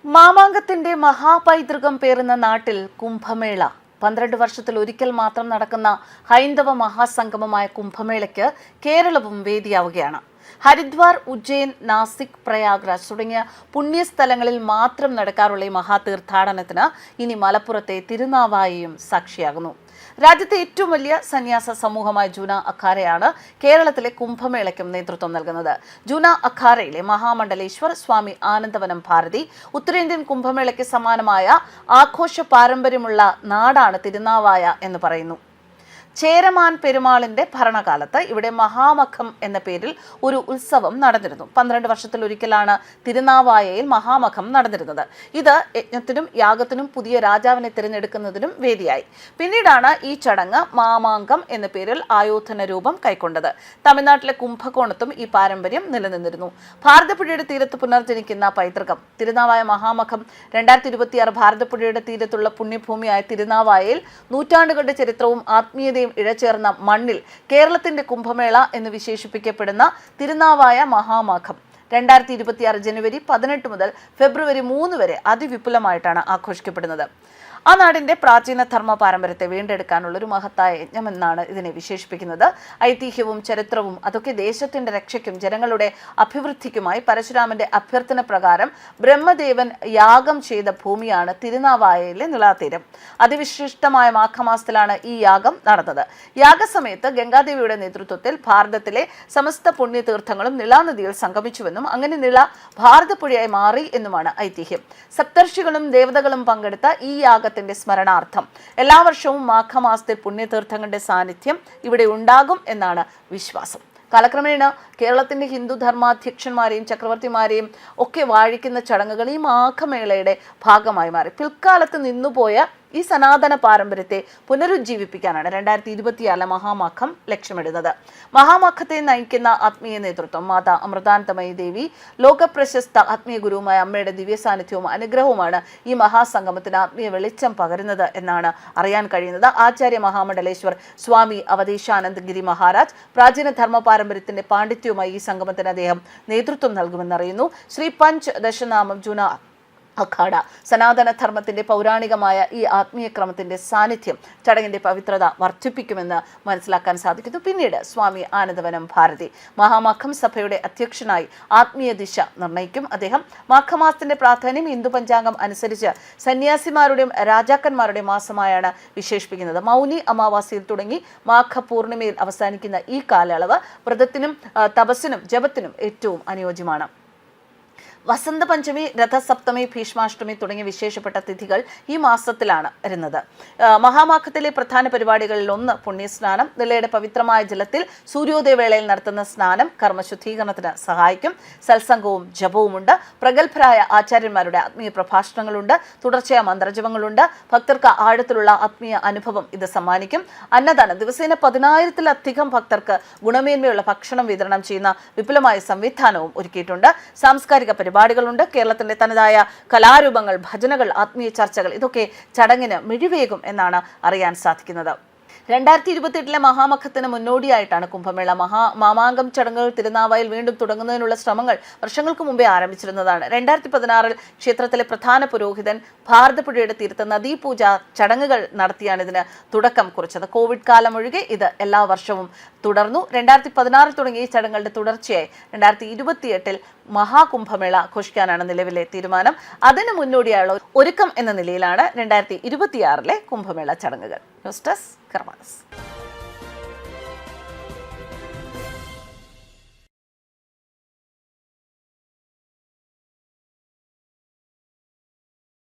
മാമാങ്കത്തിന്റെ മഹാപൈതൃകം പേറുന്ന നാട്ടിൽ കുംഭമേള 12 വർഷത്തിൽ ഒരിക്കൽ മാത്രം നടക്കുന്ന ഹൈന്ദവ മഹാസംഗമമായ കുംഭമേളയ്ക്ക് കേരളവും വേദിയാവുകയാണ്. ഹരിദ്വാർ, ഉജ്ജയിൻ, നാസിക്, പ്രയാഗ്രാജ് തുടങ്ങിയ പുണ്യസ്ഥലങ്ങളിൽ മാത്രം നടക്കാറുള്ള ഈ മഹാതീർത്ഥാടനത്തിന് ഇനി മലപ്പുറത്തെ തിരുനാവായയും സാക്ഷിയാകുന്നു. രാജ്യത്തെ ഏറ്റവും വലിയ സന്യാസ സമൂഹമായ ജൂന അഖാരയാണ് കേരളത്തിലെ കുംഭമേളയ്ക്കും നേതൃത്വം നൽകുന്നത്. ജൂന അഖാരയിലെ മഹാമണ്ഡലേശ്വർ സ്വാമി ആനന്ദവനം ഭാരതി ഉത്തരേന്ത്യൻ കുംഭമേളയ്ക്ക് സമാനമായ ആഘോഷ പാരമ്പര്യമുള്ള നാടാണ് തിരുനാവായ എന്ന് പറയുന്നു. ചേരമാൻ പെരുമാളിന്റെ ഭരണകാലത്ത് ഇവിടെ മഹാമഖം എന്ന പേരിൽ ഒരു ഉത്സവം നടന്നിരുന്നു. 12 വർഷത്തിൽ ഒരിക്കലാണ് തിരുനാവായയിൽ മഹാമഖം നടന്നിരുന്നത്. ഇത് യജ്ഞത്തിനും യാഗത്തിനും പുതിയ രാജാവിനെ തിരഞ്ഞെടുക്കുന്നതിനും വേദിയായി. പിന്നീടാണ് ഈ ചടങ്ങ് മാമാങ്കം എന്ന പേരിൽ ആയോധന രൂപം കൈക്കൊണ്ടത്. തമിഴ്നാട്ടിലെ കുംഭകോണത്തും ഈ പാരമ്പര്യം നിലനിന്നിരുന്നു. ഭാരതപ്പുഴയുടെ തീരത്ത് പുനർജനിക്കുന്ന പൈതൃകം. തിരുനാവായ മഹാമഖം 2026 ഭാരതപ്പുഴയുടെ തീരത്തുള്ള പുണ്യഭൂമിയായ തിരുനാവായയിൽ നൂറ്റാണ്ടുകളുടെ ചരിത്രവും ആത്മീയതയും ഇഴചേർന്ന മണ്ണിൽ കേരളത്തിന്റെ കുംഭമേള എന്ന് വിശേഷിപ്പിക്കപ്പെടുന്ന തിരുനാവായ മഹാമഖം 2026 ജനുവരി 18 മുതൽ ഫെബ്രുവരി 3 വരെ അതിവിപുലമായിട്ടാണ് ആഘോഷിക്കപ്പെടുന്നത്. ആ നാടിന്റെ പ്രാചീന ധർമ്മ പാരമ്പര്യത്തെ വീണ്ടെടുക്കാനുള്ള ഒരു മഹത്തായ യജ്ഞമെന്നാണ് ഇതിനെ വിശേഷിപ്പിക്കുന്നത്. ഐതിഹ്യവും ചരിത്രവും അതൊക്കെ ദേശത്തിന്റെ രക്ഷയ്ക്കും ജനങ്ങളുടെ അഭിവൃദ്ധിക്കുമായി പരശുരാമന്റെ അഭ്യർത്ഥന പ്രകാരം ബ്രഹ്മദേവൻ യാഗം ചെയ്ത ഭൂമിയാണ് തിരുനാവായയിലെ നിളാതീരം. അതിവിശിഷ്ടമായ മാഘമാസത്തിലാണ് ഈ യാഗം നടന്നത്. യാഗസമയത്ത് ഗംഗാദേവിയുടെ നേതൃത്വത്തിൽ ഭാരതത്തിലെ സമസ്ത പുണ്യതീർത്ഥങ്ങളും നിളാനദിയിൽ സംഗമിച്ചുവെന്നും അങ്ങനെ നിള ഭാരതപ്പുഴയായി മാറി എന്നുമാണ് ഐതിഹ്യം. സപ്തർഷികളും ദേവതകളും പങ്കെടുത്ത ഈ യാഗ സ്മരണാർത്ഥം എല്ലാ വർഷവും മാഘമാസത്തിൽ പുണ്യതീർത്ഥങ്ങളുടെ സാന്നിധ്യം ഇവിടെ ഉണ്ടാകും എന്നാണ് വിശ്വാസം. കാലക്രമേണ കേരളത്തിന്റെ ഹിന്ദു ധർമാധ്യക്ഷന്മാരെയും ചക്രവർത്തിമാരെയും ഒക്കെ വാഴിക്കുന്ന ചടങ്ങുകൾ ഈ മാഘമേളയുടെ ഭാഗമായി മാറി. പിൽക്കാലത്ത് നിന്നുപോയ ഈ സനാതന പാരമ്പര്യത്തെ പുനരുജ്ജീവിപ്പിക്കാനാണ് 2026 മഹാമഖം ലക്ഷ്യമിടുന്നത്. മഹാമഖത്തെ നയിക്കുന്ന ആത്മീയ നേതൃത്വം മാതാ അമൃതാനന്ദമയി ദേവി, ലോകപ്രശസ്ത ആത്മീയ ഗുരുവുമായ അമ്മയുടെ ദിവ്യ സാന്നിധ്യവും അനുഗ്രഹവുമാണ് ഈ മഹാസംഗമത്തിന് ആത്മീയ വെളിച്ചം പകരുന്നത് എന്നാണ് അറിയാൻ കഴിയുന്നത്. ആചാര്യ മഹാമണ്ഡലേശ്വർ സ്വാമി അവധേശാനന്ദഗിരി മഹാരാജ് പ്രാചീന ധർമ്മ പാരമ്പര്യത്തിന്റെ പാണ്ഡിത്യവുമായി ഈ സംഗമത്തിന് അദ്ദേഹം നേതൃത്വം നൽകുമെന്നറിയുന്നു. ശ്രീ പഞ്ച് ദശനാമം ജൂന അഖാഡ സനാതന ധർമ്മത്തിന്റെ പൗരാണികമായ ഈ ആത്മീയ ക്രമത്തിന്റെ സാന്നിധ്യം ചടങ്ങിന്റെ പവിത്രത വർദ്ധിപ്പിക്കുമെന്ന് മനസ്സിലാക്കാൻ സാധിക്കുന്നു. പിന്നീട് സ്വാമി ആനന്ദവനം ഭാരതി മഹാമഖം സഭയുടെ അധ്യക്ഷനായി ആത്മീയ ദിശ നിർണയിക്കും. അദ്ദേഹം മാഘമാസത്തിന്റെ പ്രാധാന്യം ഹിന്ദു പഞ്ചാംഗം അനുസരിച്ച് സന്യാസിമാരുടെയും രാജാക്കന്മാരുടെയും മാസമായാണ് വിശേഷിപ്പിക്കുന്നത്. മൗനി അമാവാസിയിൽ തുടങ്ങി മാഘ പൂർണിമയിൽ അവസാനിക്കുന്ന ഈ കാലയളവ് വ്രതത്തിനും തപസ്സിനും ജപത്തിനും ഏറ്റവും അനുയോജ്യമാണ്. വസന്ത പഞ്ചമി, രഥസപ്തമി, ഭീഷ്മാഷ്ടമി തുടങ്ങിയ വിശേഷപ്പെട്ട തിഥികൾ ഈ മാസത്തിലാണ് വരുന്നത്. മഹാമാഘത്തിലെ പ്രധാന പരിപാടികളിൽ ഒന്ന് പുണ്യസ്നാനം. നിലയുടെ പവിത്രമായ ജലത്തിൽ സൂര്യോദയവേളയിൽ നടത്തുന്ന സ്നാനം കർമ്മശുദ്ധീകരണത്തിന് സഹായിക്കും. സത്സംഗവും ജപവുമുണ്ട്. പ്രഗത്ഭരായ ആചാര്യന്മാരുടെ ആത്മീയ പ്രഭാഷണങ്ങളുണ്ട്. തുടർച്ചയായ മന്ത്രജപങ്ങളുണ്ട്. ഭക്തർക്ക് ആഴത്തിലുള്ള ആത്മീയ അനുഭവം ഇത് സമ്മാനിക്കും. അന്നദാനം. ദിവസേന 10,000-ലധികം ഭക്തർക്ക് ഗുണമേന്മയുള്ള ഭക്ഷണം വിതരണം ചെയ്യുന്ന വിപുലമായ സംവിധാനവും ഒരുക്കിയിട്ടുണ്ട്. സാംസ്കാരിക പരിപാടികളുണ്ട്. കേരളത്തിന്റെ തനതായ കലാരൂപങ്ങൾ, ഭജനകൾ, ആത്മീയ ചർച്ചകൾ ഇതൊക്കെ ചടങ്ങിന് മിഴിവേകും എന്നാണ് അറിയാൻ സാധിക്കുന്നത്. 2028 മഹാമഖത്തിന് മുന്നോടിയായിട്ടാണ് കുംഭമേള. മാമാങ്കം ചടങ്ങുകൾ തിരുനാവായിൽ വീണ്ടും തുടങ്ങുന്നതിനുള്ള ശ്രമങ്ങൾ വർഷങ്ങൾക്ക് മുമ്പേ ആരംഭിച്ചിരുന്നതാണ്. 2016 ക്ഷേത്രത്തിലെ പ്രധാന പുരോഹിതൻ ഭാരതപ്പുഴയുടെ തീരത്ത് നദീപൂജ ചടങ്ങുകൾ നടത്തിയാണ് ഇതിന് തുടക്കം കുറിച്ചത്. കോവിഡ് കാലം ഒഴികെ ഇത് എല്ലാ വർഷവും തുടർന്നു. 2016 തുടങ്ങിയ ഈ ചടങ്ങുകളുടെ തുടർച്ചയായി 2028 മഹാകുംഭമേള ആഘോഷിക്കാനാണ് നിലവിലെ തീരുമാനം. അതിന് മുന്നോടിയായുള്ള ഒരുക്കം എന്ന നിലയിലാണ് 2026 കുംഭമേള ചടങ്ങുകൾ. News desk കർമാനസ്.